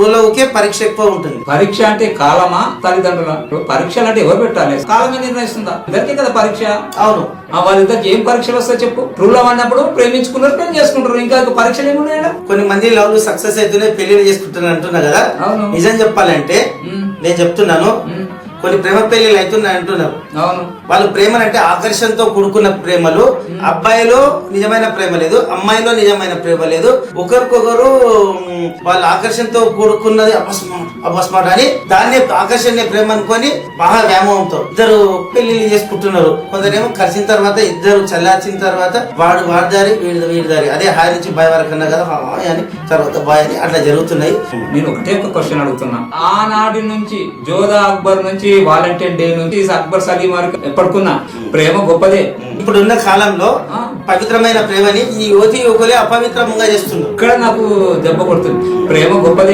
True love కే పరీక్ష ఎక్కువ ఉంటుంది. పరీక్ష అంటే కాలమా తల్లిదండ్రుల? పరీక్షలు అంటే ఎవరు పెట్టాలి? కాలమే నిర్ణయిస్తుందా? ఇద్దరికే కదా పరీక్ష. అవును. వాళ్ళిద్దరికి ఏం పరీక్షలు వస్తాయి చెప్పు? ట్రూ లవ్ అన్నప్పుడు ప్రేమించుకున్నారు, ప్రేమ చేసుకుంటారు, ఇంకా పరీక్షలు ఏమున్నాయా? కొన్ని మంది లవ్ సక్సెస్ అవుతున్నాయి, పెళ్లి చేసుకుంటున్నారు అంటున్నా కదా. నిజం చెప్పాలంటే నేను చెప్తున్నాను, కొన్ని ప్రేమ పెళ్లిలు అవుతున్నాయి అంటున్నారు. అవును. వాళ్ళు ప్రేమలంటే ఆకర్షణతో కూడుకున్న ప్రేమలు. అబ్బాయిలో నిజమైన ప్రేమ లేదు, అమ్మాయిలో నిజమైన ప్రేమ లేదు. ఒకరికొకరు వాళ్ళ ఆకర్షణతో కూడుకున్నది అపస్మాట్ అని దాన్నే ఆకర్షణ ప్రేమ అనుకొని బాగా వ్యామోహంతో ఇద్దరు పెళ్లిళ్ళు చేసుకుంటున్నారు. కొందరేమో కలిసిన తర్వాత ఇద్దరు చల్లార్చిన తర్వాత వాడి దారి వీడి దారి, అదే హాయ్ నుంచి బాయ్ వరకు అన్నా కదా, హాయ్ అని తర్వాత బాయ్ అని అట్లా జరుగుతున్నాయి. నేను ఒకటే ఒక క్వశ్చన్ అడుగుతున్నా. ఆనాటి నుంచి జోధా అక్బర్ నుంచి వాలంటైన్ డే నుంచి అక్బర్ సలీం వరకు ఎప్పటికున్నా ప్రేమ గొప్పదే. ఇప్పుడున్న కాలంలో పవిత్రమైన ప్రేమని ఈ యువతి యువకులే అపవిత్రంగా చేస్తున్నారు. ఇక్కడ నాకు దెబ్బ కొడుతుంది. ప్రేమ గొప్పదే.